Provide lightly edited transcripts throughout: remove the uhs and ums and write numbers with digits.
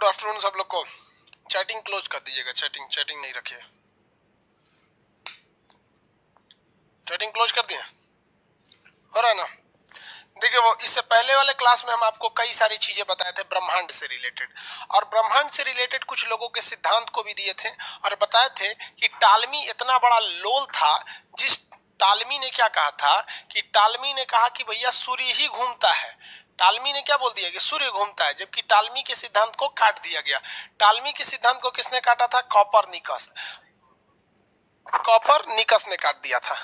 Good afternoon सब लोग को। चैटिंग क्लोज कर दीजिएगा, चैटिंग नहीं रखिए। चैटिंग क्लोज कर दिए, हो रहा है ना? देखिए, वो इससे पहले वाले क्लास में हम आपको कई सारी चीजें बताए थे ब्रह्मांड से रिलेटेड, और ब्रह्मांड से रिलेटेड कुछ लोगों के सिद्धांत को भी दिए थे और बताए थे कि टालमी इतना बड़ा लोल था, जिस टालमी ने क्या कहा था कि टालमी ने कहा कि भैया सूर्य ही घूमता है। टालमी ने क्या बोल दिया कि सूर्य घूमता है, जबकि टालमी के सिद्धांत को काट दिया गया। टालमी के सिद्धांत को किसने काटा था? कॉपरनिकस ने काट दिया था।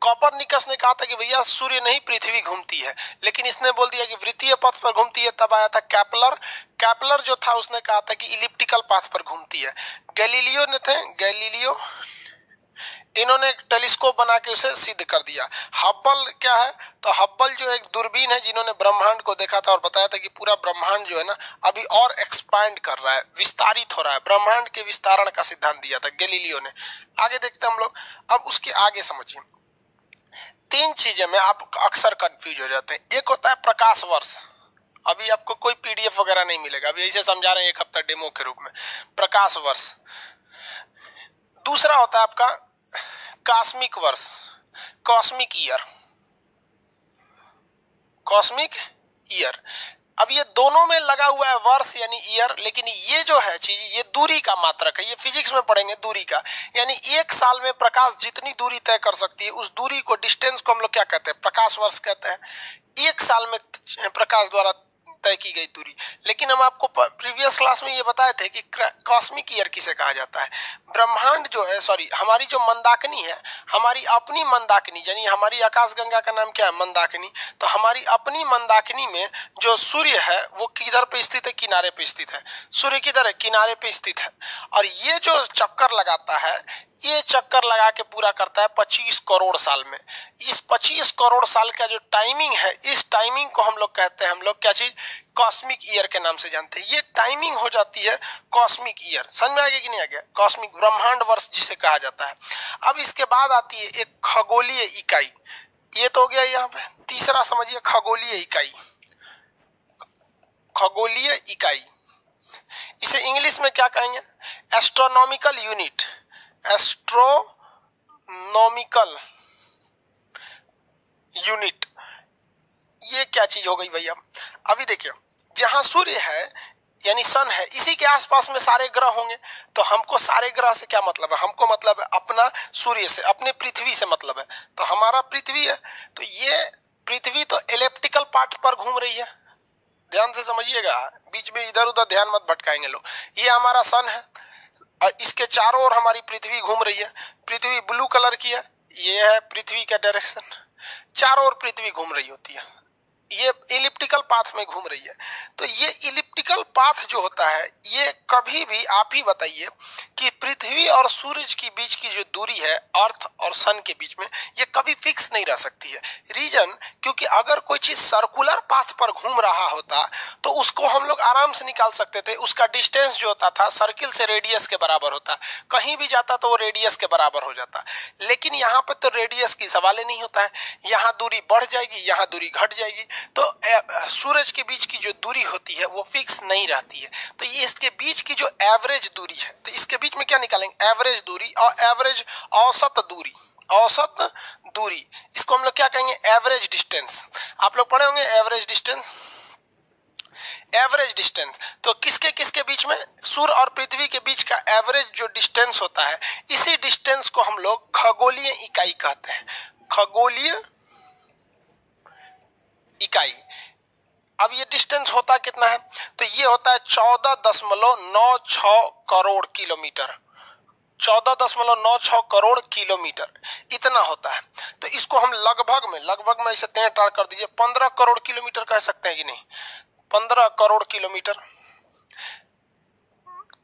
कॉपरनिकस ने कहा था कि भैया सूर्य नहीं पृथ्वी घूमती है, लेकिन इसने बोल दिया कि वृत्तीय पथ पर घूमती है। तब आया था कैपलर जो था उसने कहा था कि इलिप्टिकल पाथ पर घूमती है। गैलीलियो इन्होंने टेलीस्कोप बना के उसे सिद्ध कर दिया। हब्बल क्या है? तो हब्बल जो एक दूरबीन है जिन्होंने ब्रह्मांड को देखा था और बताया था कि पूरा ब्रह्मांड जो है ना अभी और एक्सपैंड कर रहा है, विस्तारित हो रहा है। ब्रह्मांड के विस्तारण का सिद्धांत दिया था गैलीलियो ने। आगे देखते हैं हम लोग। अब उसके आगे समझिए, तीन चीजें में आप अक्सर कंफ्यूज हो जाते हैं। एक होता है प्रकाश वर्ष। अभी आपको कोई पीडीएफ वगैरह नहीं मिलेगा, अभी ऐसे समझा रहे हैं एक हफ्ता डेमो के रूप में। प्रकाश वर्ष। दूसरा होता है आपका कॉस्मिक वर्ष, कॉस्मिक ईयर। अब ये दोनों में लगा हुआ है वर्ष यानी ईयर, लेकिन ये जो है चीज ये दूरी का मात्रक है। ये फिजिक्स में पढ़ेंगे दूरी का, यानी एक साल में प्रकाश जितनी दूरी तय कर सकती है उस दूरी को, डिस्टेंस को हम लोग क्या कहते हैं? प्रकाश वर्ष कहते हैं। एक साल में प्रकाश द्वारा तय की गई दूरी। लेकिन हम आपको प्रीवियस क्लास में ये बताए थे कि कॉस्मिक ईयर किसे कहा जाता है। ब्रह्मांड जो है, सॉरी, हमारी जो मंदाकिनी है, हमारी अपनी मंदाकिनी, यानी हमारी आकाशगंगा का नाम क्या है? मंदाकिनी। तो हमारी अपनी मंदाकिनी में जो सूर्य है वो किधर पे स्थित है? किनारे पे स्थित है। सूर्य किधर है? किनारे पे स्थित है। और ये जो चक्कर लगाता है, ये चक्कर लगा के पूरा करता है 25 करोड़ साल में। इस 25 करोड़ साल का जो टाइमिंग है, इस टाइमिंग को हम लोग कहते हैं, हम लोग क्या चीज? कॉस्मिक ईयर के नाम से जानते हैं। ये टाइमिंग हो जाती है कॉस्मिक ईयर। समझ में आ गया कि नहीं आ गया? कॉस्मिक ब्रह्मांड वर्ष जिसे कहा जाता है। अब इसके बाद आती है एक खगोलीय इकाई। ये तो हो गया यहाँ पे। तीसरा समझिए खगोलीय इकाई। खगोलीय इकाई इसे इंग्लिश में क्या कहेंगे? Astronomical unit. Astronomical unit. ये क्या चीज हो गई भैया? अभी देखिए, जहां सूर्य है यानी सन है, इसी के आसपास में सारे ग्रह होंगे। तो हमको सारे ग्रह से क्या मतलब है? हमको मतलब है अपना सूर्य से, अपने पृथ्वी से मतलब है। तो हमारा पृथ्वी है, तो ये पृथ्वी तो एलिप्टिकल पाथ पर घूम रही है। ध्यान से समझिएगा, बीच में इधर उधर ध्यान मत भटकाएंगे लोग। ये हमारा सन है और इसके चारों ओर हमारी पृथ्वी घूम रही है। पृथ्वी ब्लू कलर की है, ये है पृथ्वी का डायरेक्शन। चारों ओर पृथ्वी घूम रही होती है, ये इलिप्टिकल पाथ में घूम रही है। तो ये इलिप्टिकल पाथ जो होता है, ये कभी भी, आप ही बताइए कि पृथ्वी और सूरज के बीच की जो दूरी है, अर्थ और सन के बीच में, ये कभी फिक्स नहीं रह सकती है। रीजन, क्योंकि अगर कोई चीज सर्कुलर पाथ पर घूम रहा होता तो उसको हम लोग आराम से निकाल सकते थे। उसका डिस्टेंस जो होता था सर्किल से रेडियस के बराबर होता, कहीं भी जाता तो वो रेडियस के बराबर हो जाता। लेकिन यहाँ पर तो रेडियस की सवाल ही नहीं होता है। यहाँ दूरी बढ़ जाएगी, यहाँ दूरी घट जाएगी। तो सूरज के बीच की जो दूरी होती है वो फिक्स नहीं रहती है। तो ये इसके बीच की जो एवरेज दूरी है, तो इसके बीच में क्या निकालेंगे? एवरेज दूरी और एवरेज औसत दूरी। औसत दूरी, इसको हम लोग क्या कहेंगे? Average distance. आप लोग पढ़े होंगे एवरेज डिस्टेंस। एवरेज डिस्टेंस तो किसके किसके बीच में? सूर्य और पृथ्वी के बीच का एवरेज जो डिस्टेंस होता है, इसी डिस्टेंस को हम लोग खगोलीय इकाई कहते हैं। खगोलीय इकाई। अब ये डिस्टेंस होता कितना है? तो ये होता है 14.96 करोड़ किलोमीटर। 14.96 करोड़ किलोमीटर इतना होता है। तो इसको हम लगभग में इसे 3 कर दीजिए, 15 करोड़ किलोमीटर कह सकते हैं कि नहीं? 15 करोड़ किलोमीटर।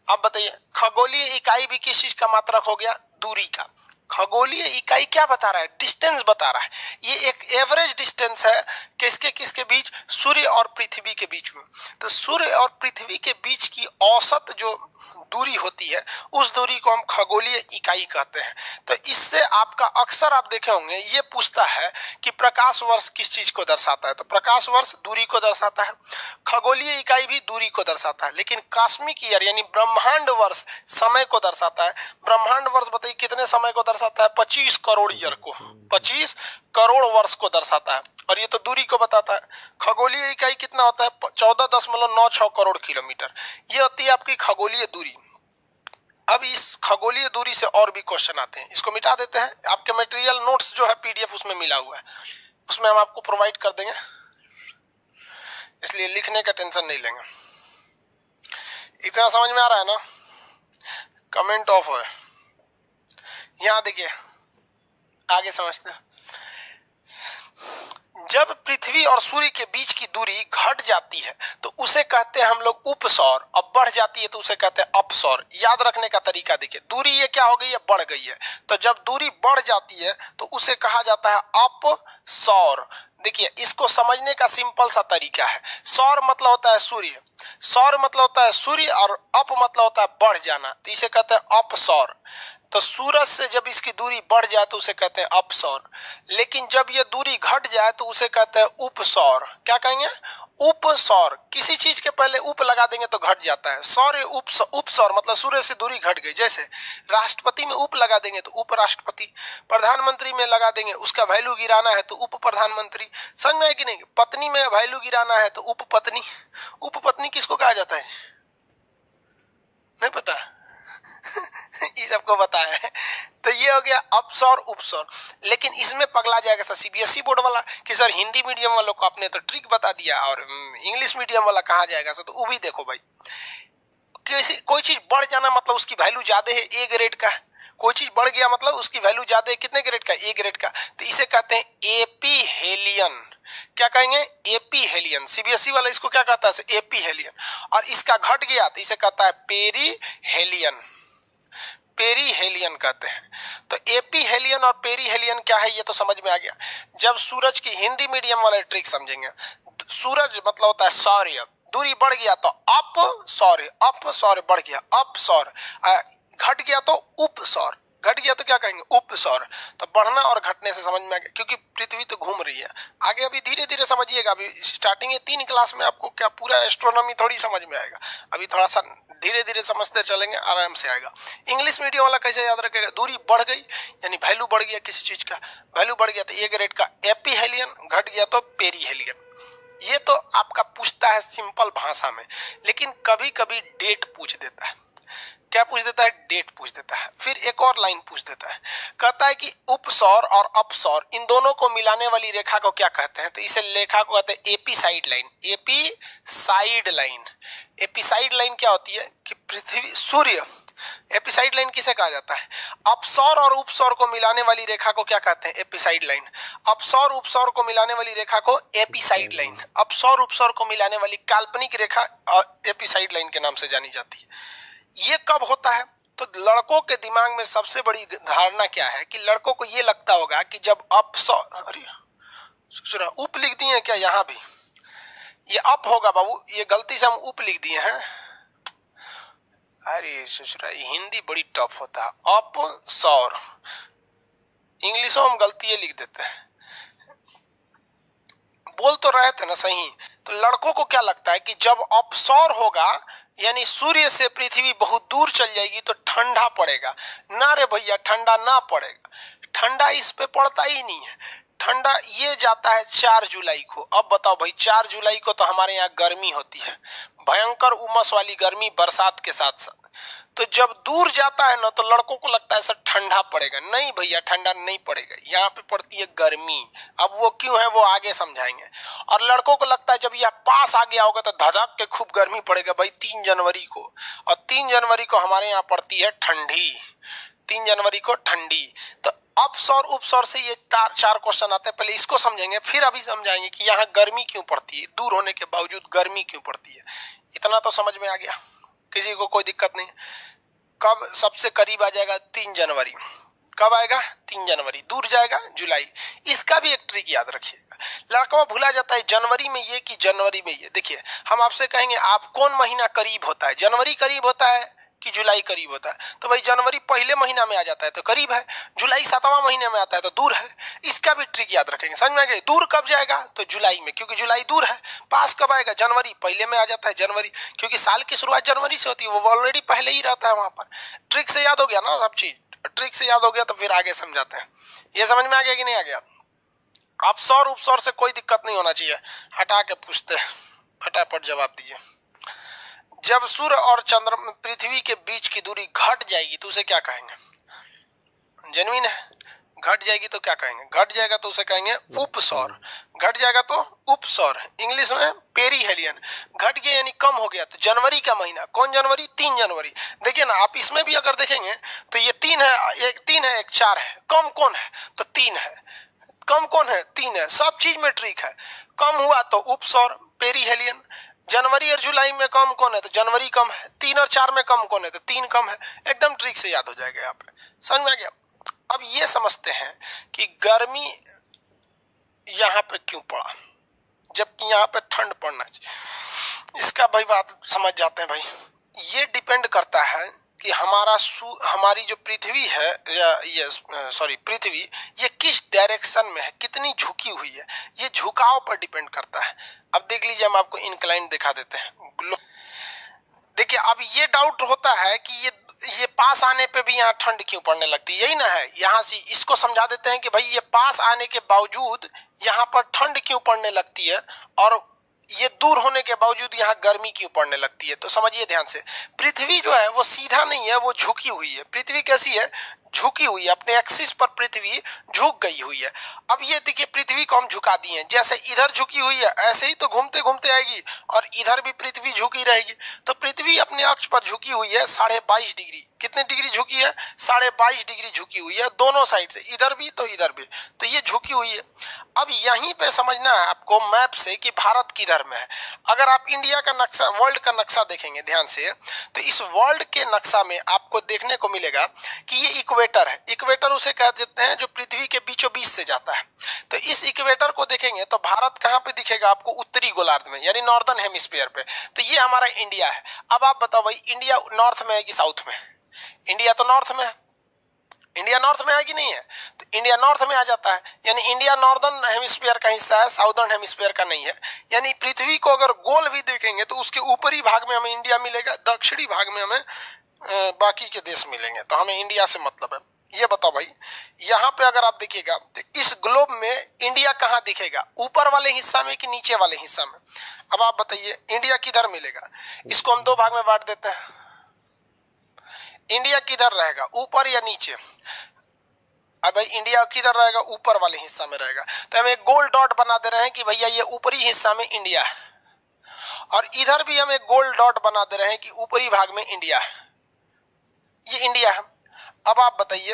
अब बताइए, खगोलीय इकाई भी किस चीज का मात्रक हो गया? दूरी का। खगोलीय इकाई क्या बता रहा है? डिस्टेंस बता रहा है। ये एक एवरेज डिस्टेंस है किसके किसके बीच? सूर्य और पृथ्वी के बीच में। तो सूर्य और पृथ्वी के बीच की औसत जो दूरी होती है उस दूरी को हम खगोलीय इकाई कहते हैं। तो इससे आपका अक्सर आप देखे होंगे ये पूछता है कि प्रकाश वर्ष किस चीज को दर्शाता है, तो प्रकाश वर्ष दूरी को दर्शाता है, खगोलीय इकाई भी दूरी को दर्शाता है, लेकिन कॉस्मिक ईयर यानी ब्रह्मांड वर्ष समय को दर्शाता है। ब्रह्मांड वर्ष बताइए कितने समय को दर्शाता है, 25 करोड़ ईयर को, 25 करोड़ वर्ष को दर्शाता है, और ये तो दूरी को बताता है। खगोलीय इकाई कितना होता है, 14.96 करोड़ किलोमीटर, ये होती है आपकी खगोलीय दूरी। अब इस खगोलीय दूरी से और भी क्वेश्चन आते हैं, इसको मिटा देते हैं। आपके मटेरियल नोट्स जो है पीडीएफ उसमें मिला हुआ है, उसमें हम आपको प्रोवाइड कर देंगे, इसलिए लिखने का टेंशन नहीं लेंगे। इतना समझ में आ रहा है ना? कमेंट ऑफ है। यहां देखिए आगे समझते हैं। जब पृथ्वी और सूर्य के बीच की दूरी घट जाती है तो उसे कहते हैं हम लोग उपसौर, अब बढ़ जाती है तो उसे कहते हैं अपसौर। याद रखने का तरीका देखिए, दूरी ये क्या हो गई है, बढ़ गई है, तो जब दूरी बढ़ जाती है तो उसे कहा जाता है अपसौर। देखिए इसको समझने का सिंपल सा तरीका है, सौर मतलब होता है सूर्य, सौर मतलब होता है सूर्य, और अप मतलब होता है बढ़ जाना, तो इसे कहते हैं अपसौर। तो सूरज से जब इसकी दूरी बढ़ जाए तो उसे कहते हैं अपसौर, लेकिन जब ये दूरी घट जाए तो उसे कहते हैं उपसौर। क्या कहेंगे, उपसौर। किसी चीज के पहले उप लगा देंगे तो घट जाता है, सौर उपसौर मतलब सूर्य से दूरी घट गई। जैसे राष्ट्रपति में उप लगा देंगे तो उपराष्ट्रपति, प्रधानमंत्री में लगा देंगे उसका वैल्यू गिराना है तो उप प्रधानमंत्री। समझ में है कि नहीं? पत्नी में वैल्यू गिराना है तो उपपत्नी। उपपत्नी किसको कहा जाता है, नहीं पता? ये सबको पता है। तो ये हो गया अपसौर उपसौर। लेकिन इसमें पगला जाएगा सर सीबीएसई बोर्ड वाला कि सर हिंदी मीडियम वालों को आपने तो ट्रिक बता दिया और इंग्लिश मीडियम वाला कहाँ जाएगा सर, तो वो भी देखो भाई, किसी कोई चीज बढ़ जाना मतलब उसकी वैल्यू ज्यादा है, ए ग्रेड का। कोई चीज बढ़ गया मतलब उसकी वैल्यू ज्यादा है, कितने ग्रेड का, ए ग्रेड का, तो इसे कहते हैं एपीहेलियन। क्या कहेंगे, एपीहेलियन। सीबीएसई वाला इसको क्या कहता है, एपीहेलियन। और इसका घट गया तो इसे कहता है पेरीहेलियन, पेरीहेलियन कहते हैं। तो एपीहेलियन और पेरीहेलियन क्या है ये तो समझ में आ गया। जब सूरज की हिंदी मीडियम वाले ट्रिक समझेंगे, सूरज मतलब होता है सौर्य, दूरी बढ़ गया तो अप सौर्य, अप सौर्य बढ़ गया अप सौर, घट गया तो उप सौर, घट गया तो क्या कहेंगे उपसौर। तो बढ़ना और घटने से समझ में आ गया, क्योंकि पृथ्वी तो घूम रही है। आगे अभी धीरे धीरे समझिएगा, अभी स्टार्टिंग है 3 क्लास में आपको क्या पूरा एस्ट्रोनॉमी थोड़ी समझ में आएगा, अभी थोड़ा सा धीरे धीरे समझते चलेंगे, आराम से आएगा। इंग्लिश मीडियम वाला कैसे याद रखेगा, दूरी बढ़ गई यानी वैल्यू बढ़ गया, किसी चीज का वैल्यू बढ़ गया तो ए ग्रेड का एपीहेलियन, घट गया तो पेरीहेलियन। ये तो आपका पूछता है सिंपल भाषा में, लेकिन कभी कभी डेट पूछ देता है। क्या पूछ देता है, डेट पूछ देता है। फिर एक और लाइन पूछ देता है, कहता है कि उपसौर और अपसौर इन दोनों को मिलाने वाली रेखा को क्या कहते हैं, तो इसे रेखा को कहते हैं एपीसाइड लाइन, एपीसाइड लाइन। एपीसाइड लाइन क्या होती है कि पृथ्वी सूर्य, एपीसाइड लाइन किसे कहा जाता है, अपसौर और उपसौर को मिलाने वाली रेखा को क्या कहते हैं, एपीसाइड लाइन। अपसौर उपसौर को मिलाने वाली रेखा को एपीसाइड लाइन, अपसौर उपसौर को मिलाने वाली काल्पनिक रेखा एपीसाइड लाइन के नाम से जानी जाती है। ये कब होता है, तो लड़कों के दिमाग में सबसे बड़ी धारणा क्या है कि लड़कों को ये लगता होगा कि जब अरे उप लिख दिए क्या, यहाँ भी ये अप होगा बाबू, ये गलती से हम उप लिख दिए हैं। अरे ससुरा हिंदी बड़ी टफ होता है, अप सौर, इंग्लिशों हम गलती लिख देते हैं। बोल तो रहे थे ना सही। तो लड़कों को क्या लगता है कि जब अपसौर होगा यानी सूर्य से पृथ्वी बहुत दूर चल जाएगी तो ठंडा पड़ेगा। ना रे भैया, ठंडा ना पड़ेगा, ठंडा इस पे पड़ता ही नहीं है। ठंडा ये जाता है 4 जुलाई को। अब बताओ भाई, 4 जुलाई को तो हमारे यहाँ गर्मी होती है, भयंकर उमस वाली गर्मी बरसात के साथ साथ। तो जब दूर जाता है ना तो लड़कों को लगता है सर ठंडा पड़ेगा। नहीं भैया, ठंडा नहीं पड़ेगा, यहाँ पे पड़ती है गर्मी। अब वो क्यों है वो आगे समझाएंगे। और लड़कों को लगता है जब यह पास आ गया होगा तो धधक के खूब गर्मी पड़ेगा भाई 3 जनवरी को। और 3 जनवरी को हमारे यहाँ पड़ती है ठंडी, 3 जनवरी को ठंडी। तो अपसौर उपसौर से ये 4 क्वेश्चन आते हैं, पहले इसको समझेंगे फिर अभी समझाएंगे कि यहाँ गर्मी क्यों पड़ती है, दूर होने के बावजूद गर्मी क्यों पड़ती है। इतना तो समझ में आ गया, किसी को कोई दिक्कत नहीं। कब सबसे करीब आ जाएगा, 3 जनवरी। कब आएगा, 3 जनवरी। दूर जाएगा जुलाई। इसका भी एक ट्रिक याद रखिएगा, लड़का भूला जाता है जनवरी में ये कि जनवरी में ये। देखिए हम आपसे कहेंगे आप कौन महीना करीब होता है, जनवरी करीब होता है कि जुलाई करीब होता है, तो भाई जनवरी पहले महीना में आ जाता है तो करीब है, जुलाई 7वां महीने में आता है तो दूर है। इसका भी ट्रिक याद रखेंगे, समझ में आ गया। दूर कब जाएगा तो जुलाई में, क्योंकि जुलाई दूर है। पास कब आएगा, जनवरी पहले में आ जाता है, जनवरी, क्योंकि साल की शुरुआत जनवरी से होती है, वो ऑलरेडी पहले ही रहता है वहां पर। ट्रिक से याद हो गया ना सब चीज, ट्रिक से याद हो गया तो फिर आगे समझाते हैं। ये समझ में आ गया कि नहीं आ गया? अपसौर उपसौर से कोई दिक्कत नहीं होना चाहिए, हटा के पूछते हैं, फटाफट जवाब दीजिए। जब सूर्य और चंद्रमा पृथ्वी के बीच की दूरी घट जाएगी तो उसे क्या कहेंगे? जेन्युइन है, घट जाएगी तो क्या कहेंगे? घट जाएगा तो उसे कहेंगे उपसौर, घट जाएगा तो उपसौर, इंग्लिश में पेरीहेलियन। घट गया यानी कम हो गया, तो जनवरी का महीना, कौन जनवरी? 3 जनवरी। देखिए ना, आप इसमें भी अगर देखेंगे तो ये 3 है, एक 3 है, एक 4 है, कम कौन है तो 3 है, कम कौन है? 3 है। सब चीज में ट्रिक है, कम हुआ तो उपसौर, पेरीहेलियन। जनवरी और जुलाई में कम कौन है तो जनवरी कम है, 3 और 4 में कम कौन है तो 3 कम है। एकदम ट्रिक से याद हो जाएगा यहाँ पे, समझ में आ गया? अब ये समझते हैं कि गर्मी यहाँ पे क्यों पड़ा जबकि यहाँ पे ठंड पड़ना चाहिए। इसका भाई बात समझ जाते हैं भाई। ये डिपेंड करता है कि हमारी जो पृथ्वी है, या ये सॉरी पृथ्वी, ये किस डायरेक्शन में है, कितनी झुकी हुई है, ये झुकाव पर डिपेंड करता है। अब देख लीजिए, हम आपको इंक्लाइन दिखा देते हैं। देखिए, अब ये डाउट होता है कि ये पास आने पे भी यहाँ ठंड क्यों पड़ने लगती है, यही ना है। यहाँ से इसको समझा देते हैं कि भाई ये पास आने के बावजूद यहाँ पर ठंड क्यों पड़ने लगती है, और ये दूर होने के बावजूद यहाँ गर्मी क्यों पड़ने लगती है। तो समझिए ध्यान से, पृथ्वी जो है वो सीधा नहीं है, वो झुकी हुई है। पृथ्वी कैसी है? झुकी हुई है, अपने एक्सिस पर पृथ्वी झुक गई हुई है। अब ये देखिए, पृथ्वी को हम झुका दिए हैं, जैसे इधर झुकी हुई है ऐसे ही तो घूमते घूमते आएगी और इधर भी पृथ्वी झुकी रहेगी। तो पृथ्वी अपने अक्ष पर झुकी हुई है 22.5 डिग्री। कितने डिग्री झुकी है? 22.5 डिग्री झुकी हुई है, दोनों साइड से, इधर भी तो इधर भी। तो ये झुकी हुई है। अब यहीं पे समझना है आपको मैप से कि भारत किधर में है। अगर आप इंडिया का नक्शा, वर्ल्ड का नक्शा देखेंगे ध्यान से, तो इस वर्ल्ड के नक्शा में आपको देखने को मिलेगा कि ये इक्वेटर है। इक्वेटर उसे कह देते हैं जो पृथ्वी के बीचों बीच से जाता है। तो इस इक्वेटर को देखेंगे तो भारत कहाँ पे दिखेगा आपको? उत्तरी गोलार्ध में, यानी नॉर्दर्न हेमिस्फीयर पे। तो ये हमारा इंडिया है। अब आप बताओ भाई, इंडिया नॉर्थ में है कि साउथ में? इंडिया तो नॉर्थ में है। इंडिया नॉर्थ में है कि नहीं है? तो इंडिया नॉर्थ में आ जाता है, यानी इंडिया नॉर्दर्न हेमिस्फीयर का हिस्सा है, साउदर्न हेमिस्फीयर का नहीं है। यानी पृथ्वी को अगर गोल भी देखेंगे तो उसके ऊपरी भाग में हमें इंडिया मिलेगा, दक्षिणी भाग में हमें बाकी के देश मिलेंगे। तो हमें इंडिया से मतलब है। ये बताओ भाई, यहाँ पे अगर आप देखिएगा तो इस ग्लोब में इंडिया कहाँ दिखेगा? ऊपर वाले हिस्सा में कि नीचे वाले हिस्सा में? अब आप बताइए, इंडिया किधर मिलेगा? इसको हम 2 भाग में बांट देते हैं। इंडिया किधर रहेगा, ऊपर या नीचे? अब भाई इंडिया किधर रहेगा? ऊपर वाले हिस्सा में रहेगा। तो हम एक गोल डॉट बना दे रहे हैं कि भैया ये ऊपरी हिस्सा में इंडिया है, और इधर भी हम एक गोल डॉट बना दे रहे हैं कि ऊपरी भाग में इंडिया है। ये इंडिया है। अब आप बताइए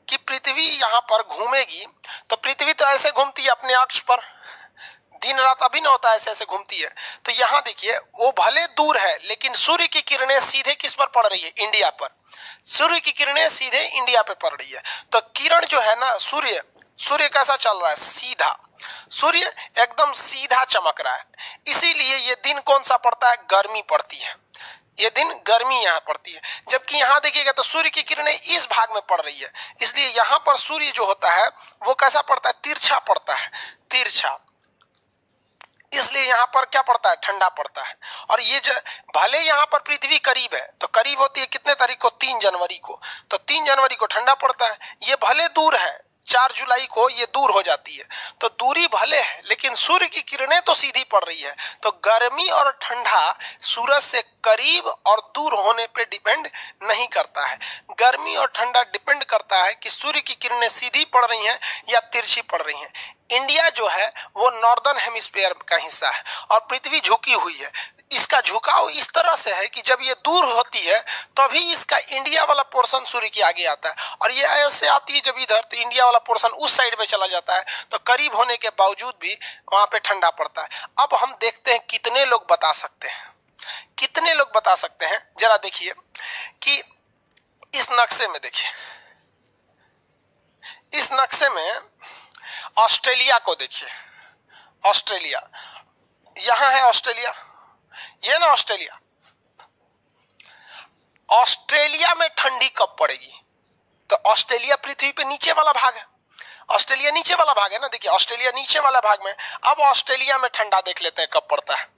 कि पृथ्वी यहाँ पर घूमेगी, तो पृथ्वी तो ऐसे घूमती है अपने अक्ष पर, दिन रात अभी ना होता है, ऐसे ऐसे घूमती है। तो यहाँ देखिए, वो भले दूर है लेकिन सूर्य की किरणें सीधे किस पर पड़ रही है? इंडिया पर। सूर्य की किरणें सीधे इंडिया पे पड़ रही है। तो किरण जो है ना, सूर्य कैसा चल रहा है? सीधा। सूर्य एकदम सीधा चमक रहा है, इसीलिए ये दिन कौन सा पड़ता है? गर्मी पड़ती है। ये दिन गर्मी यहाँ पड़ती है। जबकि यहाँ देखिएगा तो सूर्य की किरणें इस भाग में पड़ रही है, इसलिए यहाँ पर सूर्य जो होता है वो कैसा पड़ता है? तिरछा पड़ता है, तिरछा। इसलिए यहाँ पर क्या पड़ता है? ठंडा पड़ता है। और ये भले यहाँ पर पृथ्वी करीब है, तो करीब होती है कितने तारीख को? 3 जनवरी को। तो 3 जनवरी को ठंडा पड़ता है। ये भले दूर है, 4 जुलाई को ये दूर हो जाती है। तो दूरी भले है लेकिन सूर्य की किरणें तो सीधी पड़ रही है। तो गर्मी और ठंडा सूरज से करीब और दूर होने पे डिपेंड नहीं करता है। गर्मी और ठंडा डिपेंड करता है कि सूर्य की किरणें सीधी पड़ रही हैं या तिरछी पड़ रही हैं। इंडिया जो है वो नॉर्दर्न हेमिस्फीयर का हिस्सा है और पृथ्वी झुकी हुई है। इसका झुकाव इस तरह से है कि जब ये दूर होती है तभी इसका इंडिया वाला पोर्शन सूर्य के आगे आता है, और ये ऐसे आती है जब इधर, तो इंडिया वाला पोर्शन उस साइड में चला जाता है। तो करीब होने के बावजूद भी वहां पे ठंडा पड़ता है। अब हम देखते हैं कितने लोग बता सकते हैं, कितने लोग बता सकते हैं। जरा देखिए कि इस नक्शे में देखिए, इस नक्शे में ऑस्ट्रेलिया को देखिए। ऑस्ट्रेलिया, यहां है ऑस्ट्रेलिया, ये ना ऑस्ट्रेलिया। ऑस्ट्रेलिया में ठंडी कब पड़ेगी? तो ऑस्ट्रेलिया पृथ्वी पे नीचे वाला भाग है, ऑस्ट्रेलिया नीचे वाला भाग है ना, देखिए ऑस्ट्रेलिया नीचे वाला भाग में। अब ऑस्ट्रेलिया में ठंडा देख लेते हैं कब पड़ता है।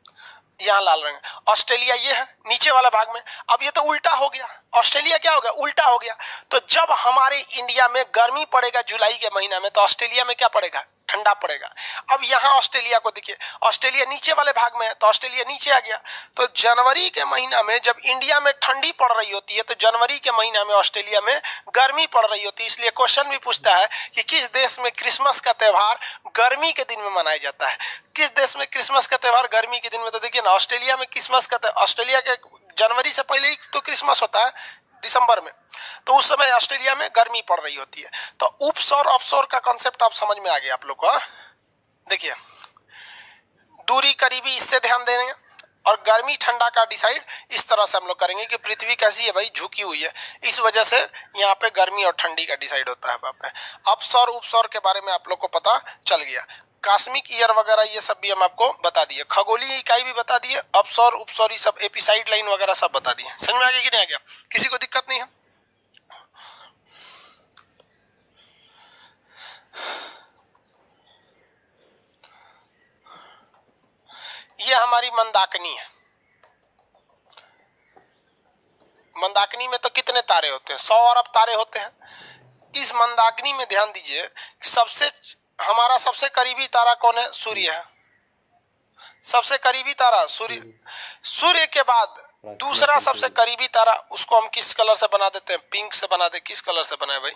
यहाँ लाल रंग, ऑस्ट्रेलिया ये है नीचे वाला भाग में। अब ये तो उल्टा हो गया, ऑस्ट्रेलिया क्या हो गया, उल्टा हो गया। तो जब हमारे इंडिया में गर्मी पड़ेगा जुलाई के महीना में, तो ऑस्ट्रेलिया में क्या पड़ेगा, ठंडा पड़ेगा। अब यहाँ ऑस्ट्रेलिया को देखिए, ऑस्ट्रेलिया नीचे वाले भाग में है तो ऑस्ट्रेलिया नीचे आ गया। तो जनवरी के महीना में जब इंडिया में ठंडी पड़ रही होती है, तो जनवरी के महीना में ऑस्ट्रेलिया में गर्मी पड़ रही होती है। इसलिए क्वेश्चन भी पूछता है कि किस देश में क्रिसमस का त्योहार गर्मी के दिन में मनाया जाता है, किस देश में क्रिसमस का त्योहार गर्मी के दिन में। तो देखिए ना, ऑस्ट्रेलिया में क्रिसमस का, ऑस्ट्रेलिया के जनवरी से पहले ही तो क्रिसमस होता है, दिसंबर में, तो उस समय ऑस्ट्रेलिया में गर्मी पड़ रही होती है। तो उपसौर ऑफशोर का कॉन्सेप्ट आप समझ में आ गया आप लोग को। देखिए दूरी करीबी, इससे ध्यान देंगे, और गर्मी ठंडा का डिसाइड इस तरह से हम लोग करेंगे कि पृथ्वी कैसी है भाई, झुकी हुई है, इस वजह से यहाँ पे गर्मी और ठंडी का डिसाइड होता है। अपसौर उपसौर के बारे में आप लोग को पता चल गया। कॉस्मिक ईयर वगैरह ये सब भी हम आपको बता दिए, खगोलीय इकाई भी बता दिए, अपसौर उपसौर ये सब, एपिसाइड लाइन वगैरह सब बता दिए। समझ में आ गया कि नहीं आ गया? किसी को दिक्कत नहीं है? ये हमारी मंदाकिनी है। मंदाकिनी में तो कितने तारे होते हैं, 100 अरब तारे होते हैं। इस मंदाकिनी में ध्यान दीजिए, हमारा सबसे करीबी तारा कौन है? सूर्य है। सबसे करीबी तारा सूर्य। सूर्य के बाद दूसरा सबसे करीबी तारा, उसको हम किस कलर से बना देते हैं? पिंक से बना दे। किस कलर से बनाए भाई?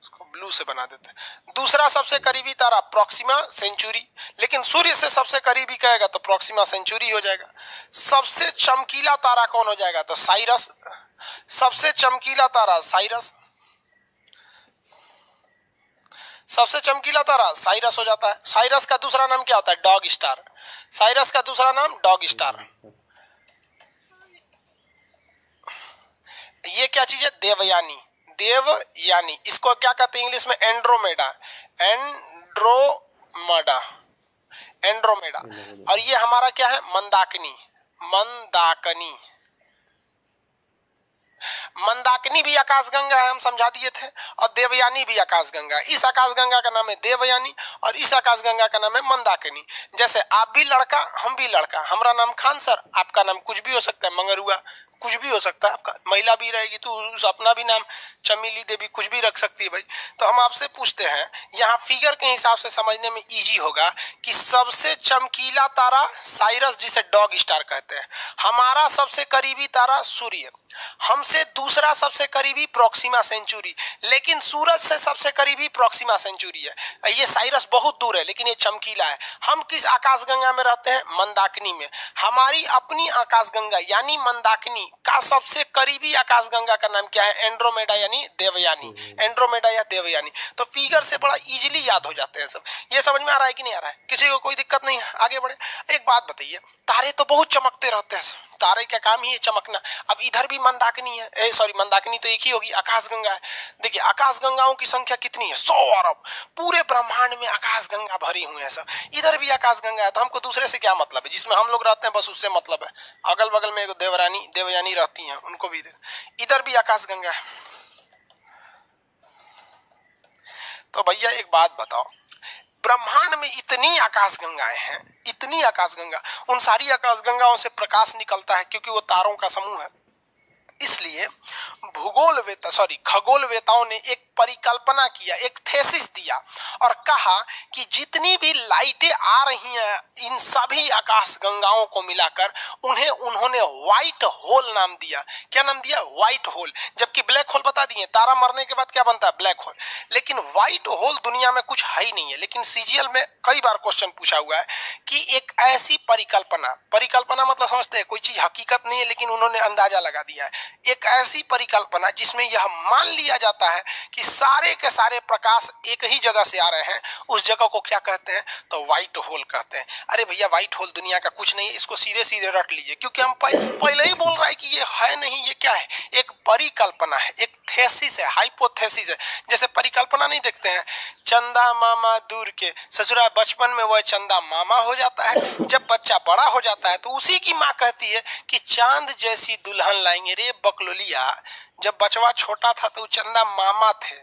उसको ब्लू से बना देते हैं। दूसरा सबसे करीबी तारा प्रॉक्सिमा सेंचुरी, लेकिन सूर्य से सबसे करीबी कहेगा तो प्रॉक्सिमा सेंचुरी हो जाएगा। सबसे चमकीला तारा कौन हो जाएगा? तो साइरस। सबसे चमकीला तारा साइरस, सबसे चमकीला तारा साइरस हो जाता है। साइरस का दूसरा नाम क्या होता है? Dog star. साइरस का दूसरा नाम डॉग स्टार। ये क्या चीज है? देवयानी। देवयानी, इसको क्या कहते हैं इंग्लिश में? एंड्रोमेडा। Andromeda, Andromeda. और ये हमारा क्या है? मंदाकिनी। मंदाकिनी, मंदाकिनी भी आकाशगंगा है, हम समझा दिए थे, और देवयानी भी आकाशगंगा। इस आकाशगंगा का नाम है देवयानी और इस आकाशगंगा का नाम है मंदाकिनी। जैसे आप भी लड़का, हम भी लड़का, हमारा नाम खान सर, आपका नाम कुछ भी हो सकता है, मंगरुआ, कुछ भी हो सकता है आपका। महिला भी रहेगी तो उस अपना भी नाम चमेली देवी, कुछ भी रख सकती है भाई। तो हम आपसे पूछते हैं, यहाँ फिगर के हिसाब से समझने में इजी होगा कि सबसे चमकीला तारा साइरस, जिसे डॉग स्टार कहते हैं। हमारा सबसे करीबी तारा सूर्य, हमसे दूसरा सबसे करीबी प्रॉक्सिमा सेंचुरी, लेकिन सूरज से सबसे करीबी प्रॉक्सिमा सेंचुरी है। ये साइरस बहुत दूर है लेकिन ये चमकीला है। हम किस आकाशगंगा में रहते हैं? मंदाकिनी में। हमारी अपनी आकाशगंगा यानी मंदाकिनी का सबसे करीबी आकाशगंगा का नाम क्या है? एंड्रोमेडा यानी देवयानी। एंड्रोमेडा या देवयानी। तो फिगर से बड़ा इजीली याद हो जाते हैं सब। ये समझ में आ रहा है कि नहीं आ रहा है? किसी को कोई दिक्कत नहीं है? आगे बढ़े। एक बात बताइए, तारे तो बहुत चमकते रहते हैं, तारे का काम ही है चमकना। अब इधर भी मंदाकिनी है, सॉरी मंदाकिनी तो एक ही होगी, आकाशगंगा है। देखिए आकाशगंगाओं की संख्या कितनी है? 100 अरब। पूरे ब्रह्मांड में आकाशगंगा भरी हुई है सब। इधर भी आकाशगंगा है, तो हमको दूसरे से क्या मतलब है? जिसमें हम लोग रहते हैं बस उससे मतलब है। अगल बगल में एक देवयानी रहती हैं, उनको भी इधर भी आकाशगंगा है। तो भैया एक बात बताओ, ब्रह्मांड में इतनी आकाशगंगाएं हैं, इतनी आकाशगंगा, उन सारी आकाशगंगाओं से प्रकाश निकलता है क्योंकि वो तारों का समूह है। इसलिए खगोलवेताओं ने एक परिकल्पना किया, एक थेसिस दिया और कहा कि जितनी भी लाइटें आ रही हैं इन सभी आकाशगंगाओं को मिलाकर उन्होंने व्हाइट होल नाम दिया। क्या नाम दिया? White hole. जबकि ब्लैक होल बता दिए, तारा मरने के बाद क्या बनता है? Black hole. लेकिन व्हाइट होल दुनिया में कुछ है ही नहीं है। लेकिन सीजीएल में कई बार क्वेश्चन पूछा हुआ है कि एक ऐसी परिकल्पना मतलब समझते हैं, कोई चीज हकीकत नहीं है लेकिन उन्होंने अंदाजा लगा दिया है। एक ऐसी परिकल्पना जिसमें यह मान लिया जाता है कि सारे के सारे प्रकाश एक ही जगह से आ रहे हैं, उस जगह को क्या कहते हैं? तो व्हाइट होल कहते हैं। अरे भैया व्हाइट होल दुनिया का कुछ नहीं है, इसको सीधे सीधे रट लीजिए, क्योंकि हम पहले ही बोल रहा है कि ये है नहीं, ये क्या है? एक परिकल्पना है, एक थेसिस है, हाइपोथेसिस है। जैसे परिकल्पना नहीं देखते हैं, चंदा मामा दूर के ससुरा, बचपन में वह चंदा मामा हो जाता है, जब बच्चा बड़ा हो जाता है तो उसी की माँ कहती है कि चांद जैसी दुल्हन लाएंगे रे बकलोलिया। जब बचवा छोटा था तो चंदा मामा थे,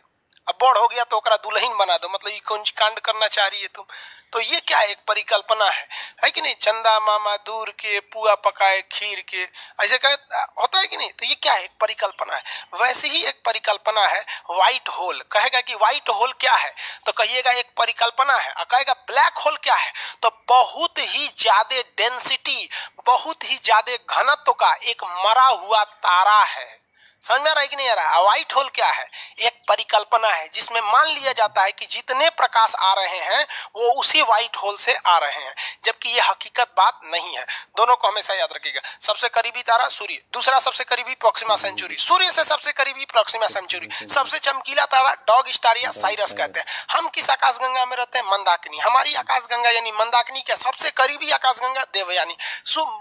अब बड़ हो गया तो ओकरा दुल्हन बना दो, मतलब ये कौन कांड करना चाह रही है तुम? तो ये क्या है? एक परिकल्पना है कि नहीं? चंदा मामा दूर के पुआ पकाए खीर के, ऐसे कहे होता है कि नहीं? तो ये क्या है? एक परिकल्पना है। वैसे ही एक परिकल्पना है व्हाइट होल। कहेगा कि व्हाइट होल क्या है, तो कहिएगा एक परिकल्पना है। और कहेगा ब्लैक होल क्या है, तो बहुत ही ज्यादा डेंसिटी, बहुत ही ज्यादा घनत्व का एक मरा हुआ तारा है। समझ में आ रहा है कि नहीं आ रहा? व्हाइट होल क्या है? एक परिकल्पना है जिसमें मान लिया जाता है कि जितने प्रकाश आ रहे हैं वो उसी व्हाइट होल से आ रहे हैं, जबकि ये हकीकत बात नहीं है। दोनों को हमेशा याद रखिएगा। सबसे करीबी तारा सूर्य, दूसरा सबसे करीबी प्रोक्सिमा सेंचुरी, सूर्य से सबसे करीबी प्रोक्सिमा सेंचुरी, सबसे चमकीला तारा डॉग स्टार या साइरस कहते हैं। हम किस आकाशगंगा में रहते हैं? मंदाकिनी। हमारी आकाशगंगा यानी मंदाकिनी क्या सबसे करीबी आकाशगंगा देवयानी।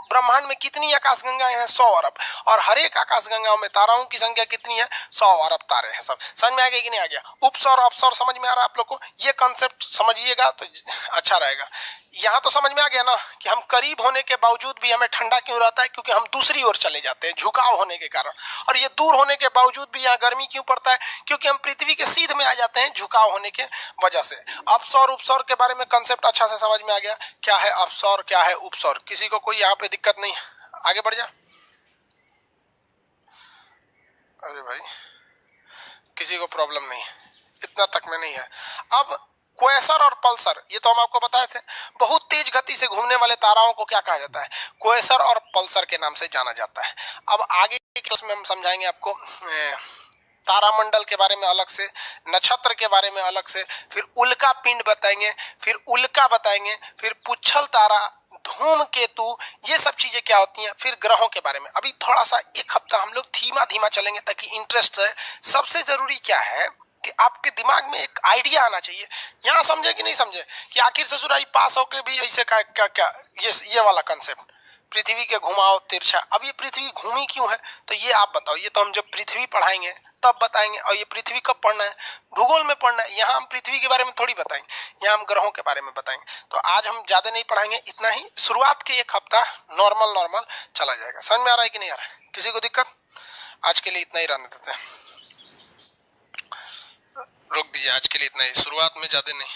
ब्रह्मांड में कितनी आकाशगंगाएं हैं? 100 अरब। और हर एक आकाशगंगाओं में ताराओं की संख्या कितनी है? 100 अरब तारे हैं। सब समझ में आ गया कि नहीं आ गया? उपसौर अपसौर समझ में आ रहा है आप लोग को? ये कॉन्सेप्ट समझिएगा तो अच्छा रहेगा। यहाँ तो समझ में आ गया ना कि हम करीब होने के बावजूद भी हमें ठंडा क्यों रहता है? क्योंकि हम दूसरी ओर चले जाते हैं झुकाव होने के कारण। और ये दूर होने के बावजूद भी यहाँ गर्मी क्यों पड़ता है? क्योंकि हम पृथ्वी के सीध में आ जाते हैं झुकाव होने के वजह से। अपसौर उपसौर के बारे में कंसेप्ट अच्छा से समझ में आ गया। क्या है अपसौर, क्या है उपसौर? किसी को कोई यहाँ पे दिक्कत नहीं? आगे बढ़ जा। अरे भाई किसी को प्रॉब्लम नहीं, इतना तक में नहीं है। अब क्वेसर और पल्सर, ये तो हम आपको बताए थे। बहुत तेज गति से घूमने वाले ताराओं को क्या कहा जाता है? क्वेसर और पल्सर के नाम से जाना जाता है। अब आगे के क्लास में हम समझाएंगे आपको तारामंडल के बारे में अलग से, नक्षत्र के बारे में अलग से, फिर उल्का पिंड बताएंगे, फिर उल्का बताएंगे, फिर पुच्छल तारा, धूमकेतु, ये सब चीजें क्या होती हैं, फिर ग्रहों के बारे में। अभी थोड़ा सा एक हफ्ता हम लोग धीमा धीमा चलेंगे ताकि इंटरेस्ट है। सबसे जरूरी क्या है कि आपके दिमाग में एक आइडिया आना चाहिए। यहाँ समझे कि नहीं समझे कि आखिर ससुराई पास होके भी ऐसे क्या क्या क्या ये वाला कंसेप्ट, पृथ्वी के घुमाओ तिरछा। अब ये पृथ्वी घूमी क्यों है, तो ये आप बताओ। ये तो हम जब पृथ्वी पढ़ाएंगे तब बताएंगे। और ये पृथ्वी कब पढ़ना है? भूगोल में पढ़ना है। यहाँ हम पृथ्वी के बारे में थोड़ी बताएंगे, यहाँ हम ग्रहों के बारे में बताएंगे। तो आज हम ज्यादा नहीं पढ़ाएंगे, इतना ही। शुरुआत के एक हफ्ता नॉर्मल चला जाएगा। समझ में आ रहा है कि नहीं आ रहा है? किसी को दिक्कत? आज के लिए इतना ही रहने देते हैं, रोक दीजिए। आज के लिए इतना ही, शुरुआत में ज्यादा नहीं।